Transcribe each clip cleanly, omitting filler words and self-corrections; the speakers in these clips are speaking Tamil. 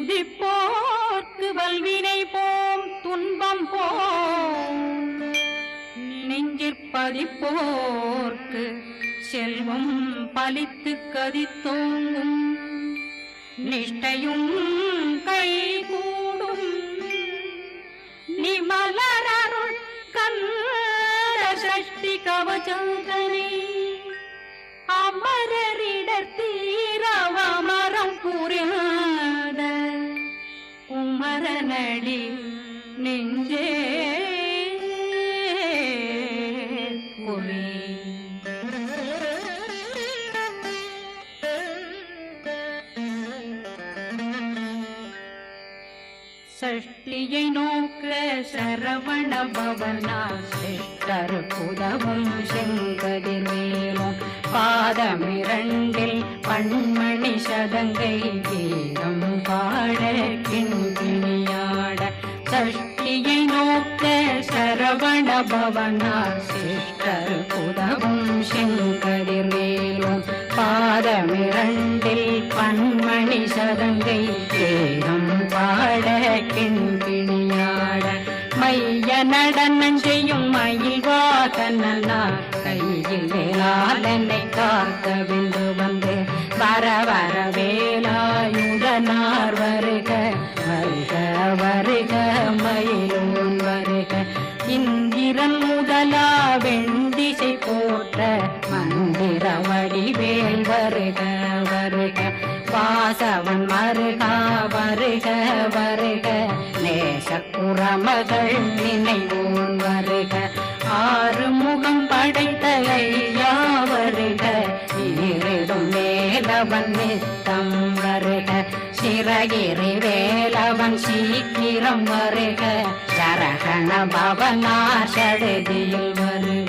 துதிப்போர்க்கு வல்வினை போம் துன்பம் போம் நெஞ்சிற்பதிப்போர்க்கு செல்வம் பலித்து கதித்தோங்கும் நிஷ்டையும் கைகூடும் நிமலரருள் கந்த சஷ்டி கவசந்தனை அமரரிடர் தீரவமரம் புரியாத குமரனடி நெஞ்சே சஷ்டியை நோக்க சரவண பவனா சிஷ்டர் புதவும் செங்கதிர்வேலும் பாதமிரண்டில் பண்மணி சதங்கை கீதம் பாட கிண்கிணியாட சஷ்டியை நோக்க சரவண பவனா சிஷ்டர் புதவும் செங்கதிர்வேலும் பாதமிரண்டில் பண்மணி சதங்கை கீதம் பாட கிண்கிணியாட மைய நடனம் செய்யும் மயில் வாகனார் கையில் வேளாளனை காக்க விந்து வந்து வர வர வேலாயுதனார் வருக வருக வருக மயிலோன் வருக இந்திரன் முதலா வெண்டிசை போற்ற மந்திர வடிவேல் வருக வருக வாசவன் மருகா வருக வருக நேசக்குறமகள் நினைவோன் வருக ஆறு முகம் படைத்த ஐயா வருக ஈரிடும் வேலவன் நித்தம் வருக சிறகிரி வேலவன் சீக்கிரம் வருக சரகண பவனா சடுதியில் வருக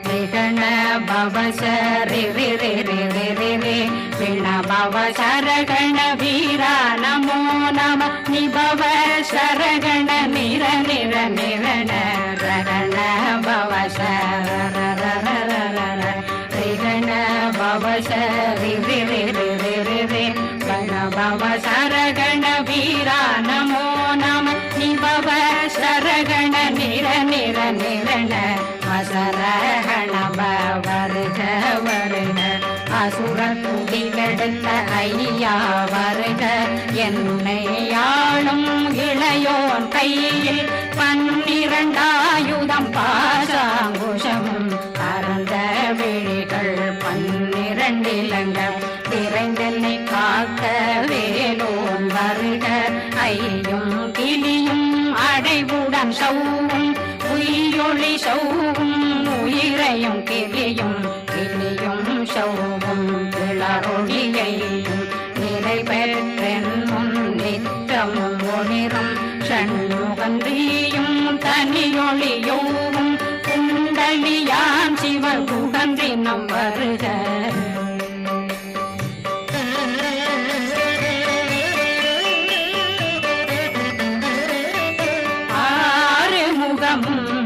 நிகண பவசரி விண பவ சரகண வீரா நமோ நம நிபவ சரகண நிர நிர நிரண ரகண பவசரண பவசரி கண பவ சரகண வீரா நமோ நம நிபவ சரகண நிர நிர நிரண வசரகண வருக வருக அசுர குடி கெடுத்த ஐயா வருக என்னை ஆளும் இளையோன் கையில் 12 ஆயுதம் பாசாங்குஷமும் பரந்த விழிகள் 12 இலங்கம் விரைந்தென்னை காக்க வேலோன் வருக ஐயும் கிளியும் அடைவுடன் சௌவும் உயிரொளி சௌவும் உயிரையும் கிளியும் கிளியும் சௌவும் கிளரொளியையும் நிறைவேற்றென் முன் நித்தமும் ஒளிரும் ஷண்முகந்தியும் தனியொளியோவும் குண்டலியான் சிவ குகந்தினம் வருக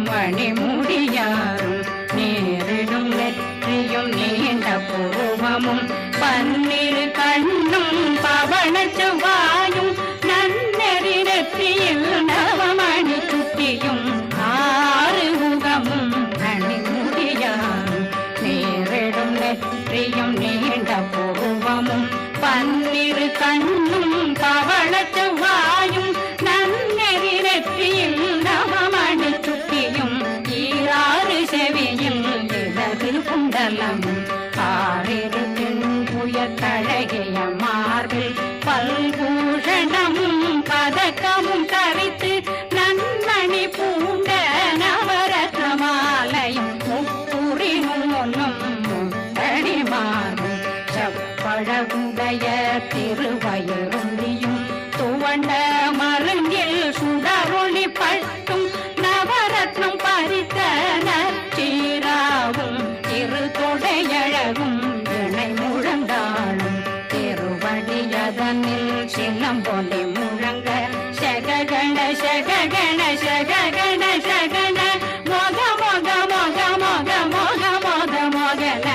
மணிமுடியாரும் நேரிடும் நெற்றியும் நீண்ட பூவமும் 12 கண்ணும் பவன செவ்வாயும் நன்னெறி நெற்றியில் நவமணி சுட்டியும் 6 முகமும் மணிமுடியாரும் நேரிடும் நெற்றியும் நீண்ட பூவமும் 12 கண்ணும் பவன செவ்வாயும் நன்னெறி நெற்றியில் நவமணி சுட்டியும் 6 செவியில் இடது குண்டலம் 6 புயத்தழகிய மார்பில் பல்பூஷணமும் பதக்கமும் தரித்து நன்மணி பூண்ட நவரத்ன மாலையும் முப்புரி முன்னும் முத்தடி மாறும் செப்பழகுடைய திருவயருந்தியும் துவண்ட மருங்கில் சுடரொளி பட்டும் நவரத்னம் பறித்த நற்சீராவும் திரு தொடையழகும் இணை முழந்தாளும் திருவடியதனில் சிலம்பொலி முழங்க சககண ಶಗಗಣ ಶಗಗಣ ಶಗಣ ಮೊಗ ಮೊಗ ಮೊಗ ಮೊಗ ಮೊಗ ಮೊಗ ಮೊಗನ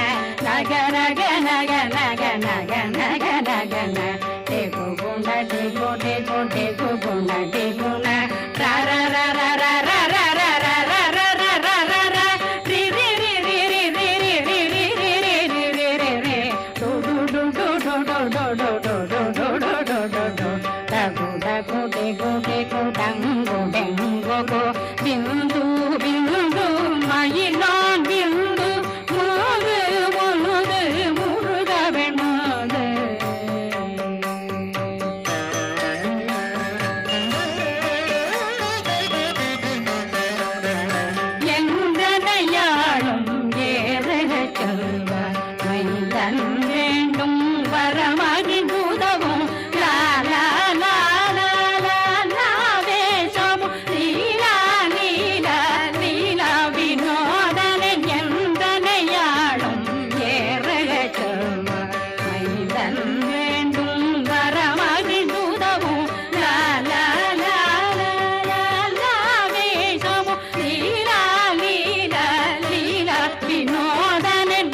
ನಗ ನಗ ನಗ ನಗ ನಗ ನಗ ನಗನ ದೇಗು ಗುಣ ದೇಗು ದೇಗು ದೇಗು ಗುಣ ದೇಗುಣ ರ ರ ರ ರ ರ ರ ರ ರ ರ ರ ರ ರ ರ ರ ರಿ ರಿ ರಿ ರಿ ರಿ ರಿ ರಿ ರಿ ರಿ ರಿ ರಿ ರಿ ರಿ ರಿ ಡು ಡು ಡು ಡು ಡು ಡು ಡು ಡು ಡು ಡು ಡು ಡು ಡು ಡು ಡಗು ಡಗು ಡೆಗು ಡೆಗು ಡಂಗು ಡೆಂಗು ಗು ಬಿಂದು ಬಿಂದು மயிலான் பிந்து முழுது முழுது முழுத வெண்மாது எந்தனையாளும் ஏறக செல்வார் மைந்தன் வேண்டும் வரமகி பூதவும் லாலா லாலா லாலா வேஷமும் லீலா லீலா லீலா வினோதனன் எந்தனையாளும் ஏறக செல்வார் மைந்தன் வேண்டும் வரமகி பூதவும் லாலா லாலா லாலா வேஷமும் லீலா லீலா லீலா வினோதனன்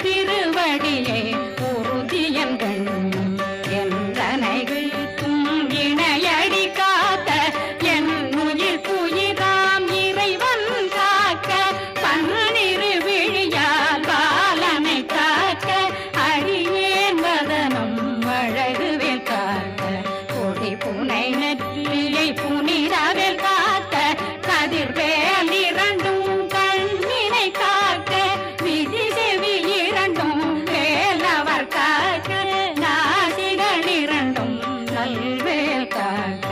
திருவடியே உறுதியங்கள் என்றனைகளுக்கும் இணையடி காத்த என் உயிர் புயிராம் இறைவன் காக்க பன்னிரு விழியால் பாலனை காக்க அடியேன் வதனம் அழகுவேல் காக்க கொடி புனை நெற்றியை புனிதவேல் காக்க கதிர்வேல் இரண்டும் கண்ணினை காக்க விதி செவி இரண்டும் வேலவர் காக்க நாசிகள் இரண்டும் நல்வேல் காக்க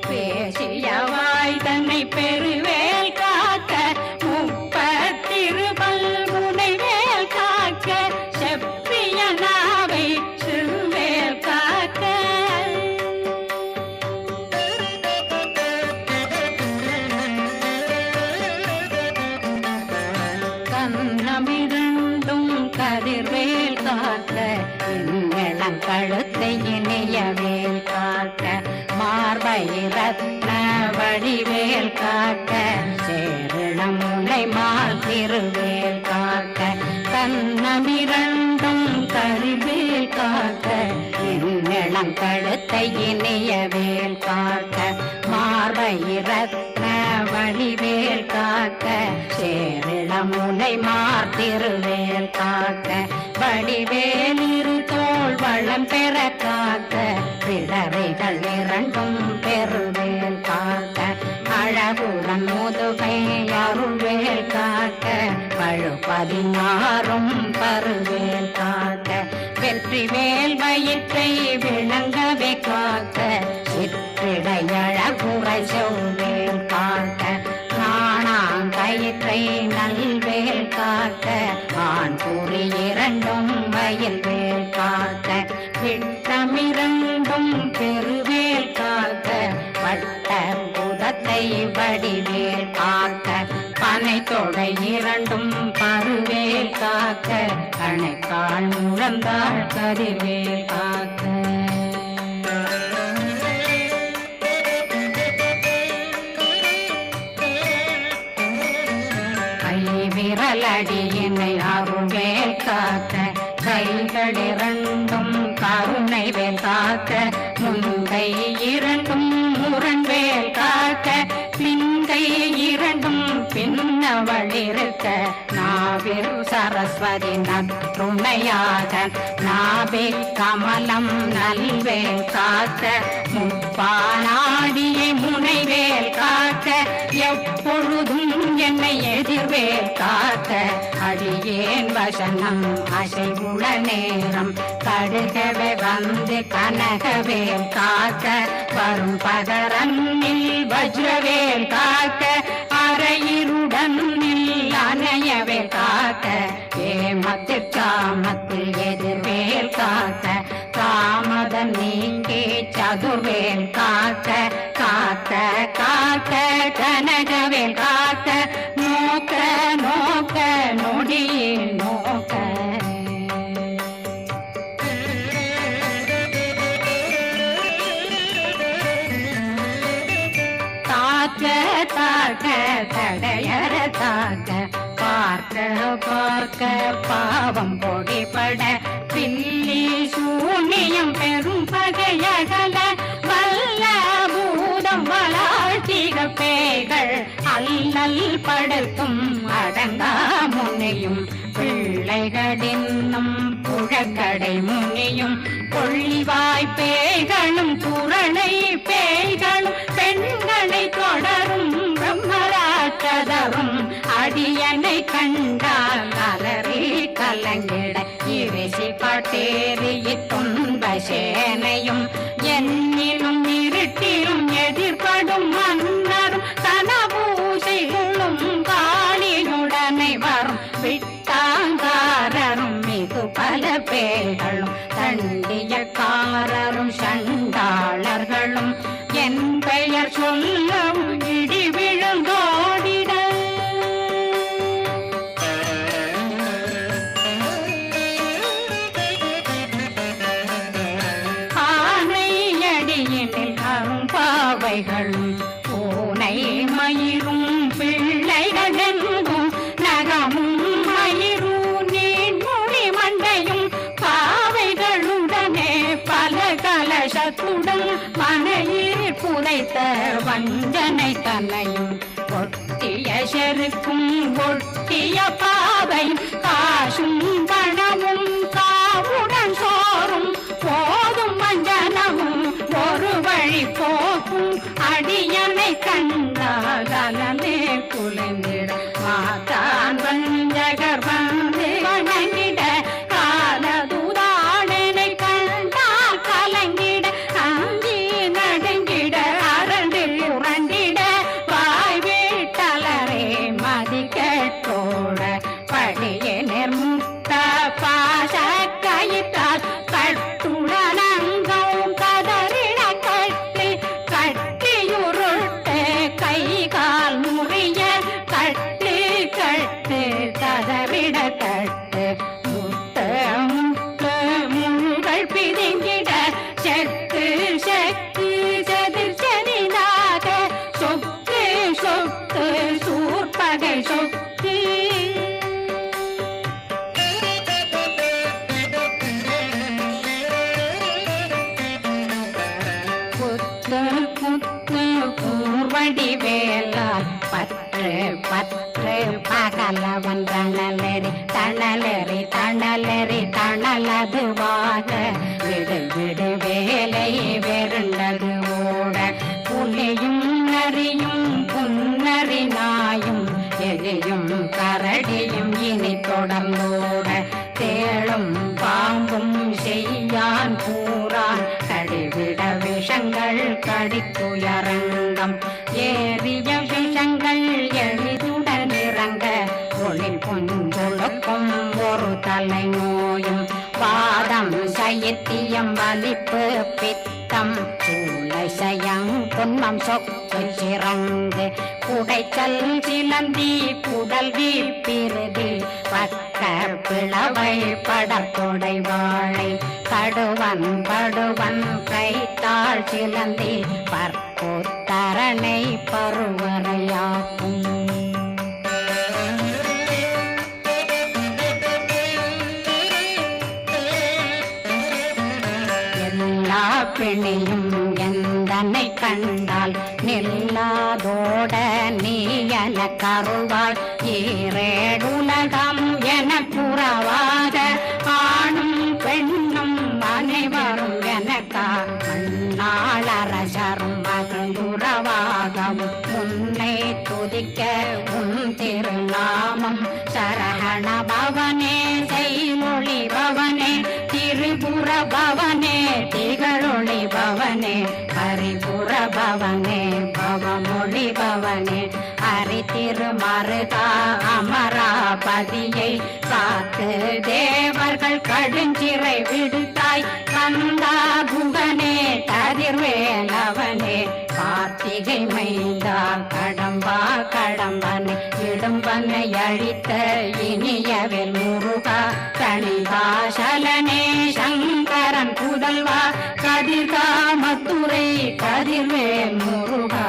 பேசியவாய் தன்னை பெருவேல் காக்க முப்பத்திருபல் முனைவேல் காக்க செப்பிய நாவை சிறுவேல் காக்க கண்ணமிரண்டும் கதிர்வேல் காக்க இளம் கழுத்தை இணையவேல் காக்க மார்பை ரத்ன வடிவேல் காக்க சேரிளம் முனை மால் திருவேல் காக்க கண்ணமிரண்டும் கதிர்வேல் காக்க இளம் கழுத்தை இணையவேல் காக்க மார்பை ரத்ன வடிவேல் காக்க சேரிளம் முனை மார் திருவேல் காக்க வடிவேல் இரு தோள் வளம் பெற காக்க பிடரைகள் இரண்டும் பெருவேல் காக்க அழகுடன் முதுகை அருள்வேல் காக்க பழு 16 பருவேல் காக்க வெற்றி வேல் வயிற்றை விளங்கவே காக்க சிற்றிடையழகுரை செவ்வேல் காக்க நாணாங்கயிற்றை நல்வேல் காக்க ஆண் குறி இரண்டும் வயல்வேல் காக்க விட்டமிரண்டும் பெருவேல் காக்க வட்ட புதத்தை வடிவேல் காக்க பனை தொடை இரண்டும் பருவேல் காக்க கணைக்கால் முழந்தாள் கதிர்வேல் காக்க விரலடியினை அருள்வேல் காக்க கைகள் இரண்டும் கருணை வேல் காக்க முந்தை இரண்டும் முரண்வேல் காக்க பிந்தை இரண்டும் பின்னவளிருக்க நாவில் சரஸ்வதி நற்றுணையாக நாவே கமலம் நல்வேல் காக்க முப்பானாடியை முனைவேல் காக்க எப்பொழுதும் என்னை எதிர்வேல் காக்க அடியேன் வசனம் அசைவுள நேரம் கடுகவே வந்து கனகவேல் காக்க வரும் பகரன்னில் வஜ்ரவேல் காக்க அரையிருடன் அணையவே காக்க ஏமத்தில் காமத்தில் எதிர்வேல் காக்க காமதம் நீங்கி சதுர்வேல் காக்க காக்க காக்க கனகவேல் காக்க நோக்க நோக்க நொடியில் நோக்க தாக்க தடையற தாக்க பார்க்க பார்க்க பாவம் பொடிபட பில்லி சூனியம் பெரும் பகையகல வல்ல பூதம் வளாழ்த்திக பேய்கள் அல்லல் படுத்தும் அடங்கா முனையும் பிள்ளைகளின்னும் புழக்கடை முனியும் கொள்ளிவாய் பேய்களும் குரணை பேய்களும் பெண்களை தொடரும் பிரம்மராட்சதரும் அடியனை கண்டால் அலறி கலங்கிட இரிசி பட்டேறி துன்ப சேனையும் என்னிலும் இருட்டிலும் எதிர்படும் மன்னரும் தனபூசைகளும் காளியுடனை வரும் விட்டாங்காரரும் மிகு பல பேர்களும் தண்டியக்காரரும் சண்டாளர்களும் என் பெயர் சொல்லவும் இடி விழுந்தோடிட ஆனையடியினில் அரும்பாவைகளும் பூனை மயிரும் பிள்ளைகளெங்கும் நகமும் மயிரும் நீன்மொழி மண்டையும் பாவைகளுடனே பல கலசத்துடன் மனையில் புதைத்த வஞ்சனை தன்னையும் ஒட்டிய செருக்கும் ஒட்டிய பாவையும் காசும் பணமும் காவுடன் சோறும் போதும் வஞ்சனமும் ஒரு வழி போக்கும் அடியனை கண்டால் அலமே குலைந்திட மாதான் வஞ்சகர் வந்து வணங்கிட காலதுதாடனை கண்டால் கலங்கிட அஞ்சி நடுங்கிட அரண்டு உரண்டிட வாய் வீட்டலரே மதி கேட்டோட படியே நிர்முக்த பாச கயிற்றால் கட்டுடனங்கவும் கதறிட கட்டி கட்டியுருட்டு கை கால் முறிய கட்டு கட்டு கதறிட கட்டு முட்ட முட்டு முள்கள் பிதுங்கிட செக்கு செக்கு செதிர் செதினாக சொக்கு சொக்கு சூர்பகை சொக்கு புத்து புத்து பூர்வடி வேலால் பற்று பற்று பகலவன் தணலெறி தணலெறி தணலெறி தணலதுவாக விடு விடு வேலை வெருண்டது ஓட புலியும் நரியும் புன்னறி நாயும் எலியும் கரடியும் இனி தொடர்ந்தோட தேளும் பாம்பும் செய்யான் கூறான் கடிவிட விஷங்கள் கடித்துயரங்கம் ஏறிய விஷங்கள் எளிதுடன் இறங்க ஒளில் பொஞ்சொழுக்கும் ஒரு தலை நோயும் பாதம் சைத்தியம் வலிப்பு பித்தம் சூளை சயம் பொன்மம் சொக்கு சிறங்கு குடைச்சல் சிலந்தி குடல் வீப்பிருதி பக்க பிளவை படத்தொடை வாழை கடுவன் படுவன் கைத்தாள் சிலந்தி பற்புத்தரணை பருவரையாக்கும் எல்லா பிணியும் எந்தனை கண்டால் நில்லாதோட நீ என கருவாள் ஈரேடுலகம் என புறவாக ஆணும் பெண்ணும் அனைவரும் எனக்கா மண்ணாளரசரும் மகிழ்ந்துறவாகவும் உன்னை துதிக்க உன் திருநாமம் சரகண பவனே செய்மொழி பவனே திரிபுர பவனே திகழொளி பவனே ஹரிபுர பவனே பவமொழி பவனே ஹரி திருமருகா அமராபதியை காத்து தேவர்கள் கடுஞ்சிறை விடுத்தாய் கந்தா குகனே கதிர்வேலவனே கார்த்திகை மைந்தா கடம்பா கடம்பனை இடும்பனை அழித்த இனியவில் முருகா கணிகாசலனே சங்கரன் புதல்வா கதிர்காமத்துறை கதிர்வேல் முருகா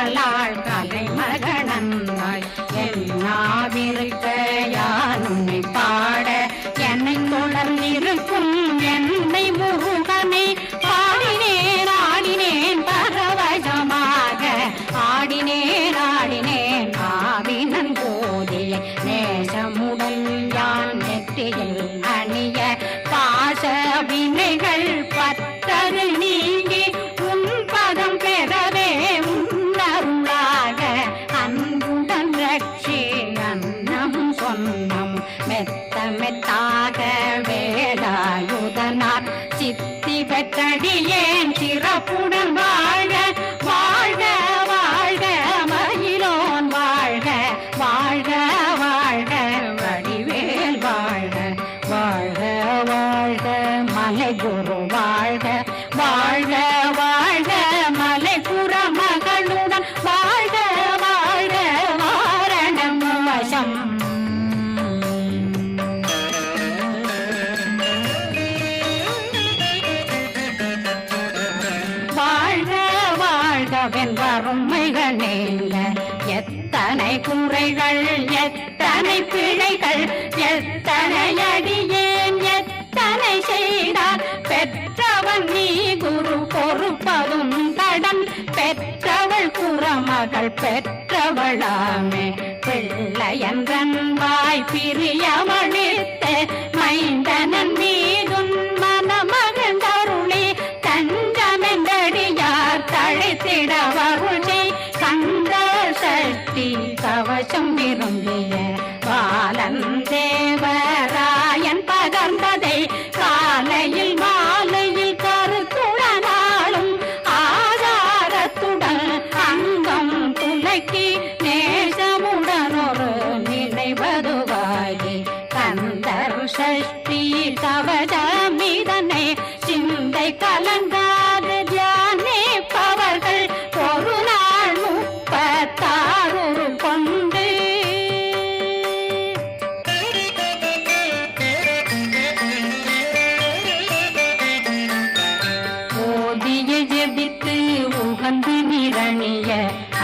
கல்லாள் கலைமகனந்தாய் என்னாவிருக்க யான் உன்னை பாட என்னை தொடர்ந்திருக்கும் என்னை முருகனை பாடினேன் ஆடினேன் பரவசமாக ஆடினேன் ஆடினேன் ஆவினன் போதிய நேசமுடன் யான் நெற்றியில் அணிய பாச வினைகள் பற்றரு நீங்கி உன் பதம் பெறவே உன்னருளாக அன்புடன் ரட்சி அன்னம் சொன்னம் மெத்த மெத்தாக வேலாயுதனார் சித்தி பெற்றடியேன் சிறப்புடன் வாழ வாழ்க வாழ்க மயிலோன் வாழ்க வாழ்க வாழ்க வடிவேல் வாழ்க வாழ்க வாழ்க மலை குரு வாழ்க வாழ்க வாழ்க மலை புற மகளுடன் வாழ்க வாழ்க வாரணம் வசம் வறுமைகள் நீங்க எத்தனை குறைகள் எத்தனை பிழைகள் எத்தனை அடியேன் எத்தனை செய்தார் பெற்றவன் நீ குரு பொறுப்பதும் கடன் பெற்றவள் குறமகள் பெற்றவளாமே பிள்ளையன்றன் வாய் பிரியமளித்த மைந்தனன் மீதுன் மனமகந்தருளி தஞ்சமென்றடியார் தழைத்திட வருளை கந்த சக்தி கவசம் விரும்பிய பாலன் தேவராயன் பகர்ந்ததை காலையில் மாலையில் கருத்துடனாலும் ஆதாரத்துடன் அங்கம் துலக்கி நேசமுடன் ஒரு நினைவதுவாகி கந்தர் சஷ்டி கவசமிதனை சிந்தை கலங்காத தியானிப்பவர்கள் ஒரு நாள் 36 கொண்டு ஓதிய ஜெபித்து உகந்து நிரணிய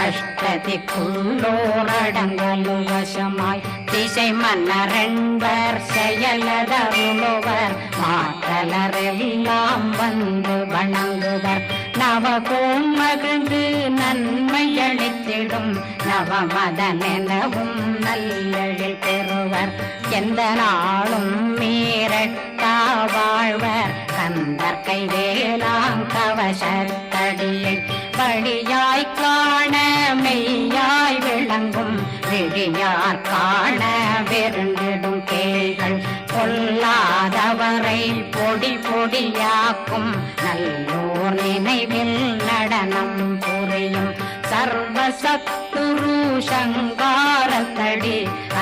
அஷ்டதிக்குள்ளோரடங்கலும் வசமாய் திசை மன்னரென்பர் செயலதருளுவர் மாற்றலரெல்லாம் வந்து வணங்குவர் நவகோம் மகிழ்ந்து நன்மையளித்திடும் நவமதனெனவும் நல்லெழில் பெறுவர் எந்த நாளும் மீறட்டா வாழ்வர் கந்தர் கைவேலாம் கவசத்தடியை படியாய் காண மெய்யாய் விளங்கும் விழியார் காண வெருண்டிடும் கேள்கள் கொல்லாதவரை பொடி பொடியாக்கும் நல்லோர் நினைவில் நடனம் புரியும் சர்வசத்துரு சங்காரத்தடி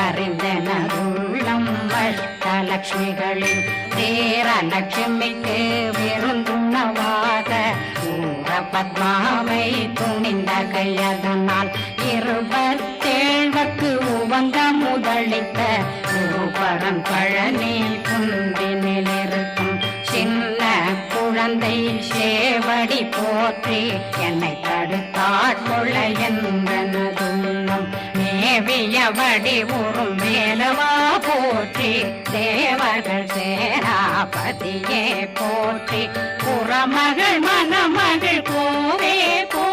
அறிந்தனருள்ளம் அஷ்டலட்சுமிகளில் தேரலட்சுமிக்கு விருந்துணவாக ஊர பத்மாவை துணிந்த கையதனால் 27 உவந்த முதலித்த குருபரன் பழனி குந்தினில் இருக்கும் சின்ன குழந்தை சேவடி போற்றி என்னை தடுத்தாட்கொள்ள என்பனதுள்ளம் மேவியபடி உறும் மேலவா போற்றி தேவர்கள் சேராபதியே போற்றி புறமகள் மணமகள் கோவே போ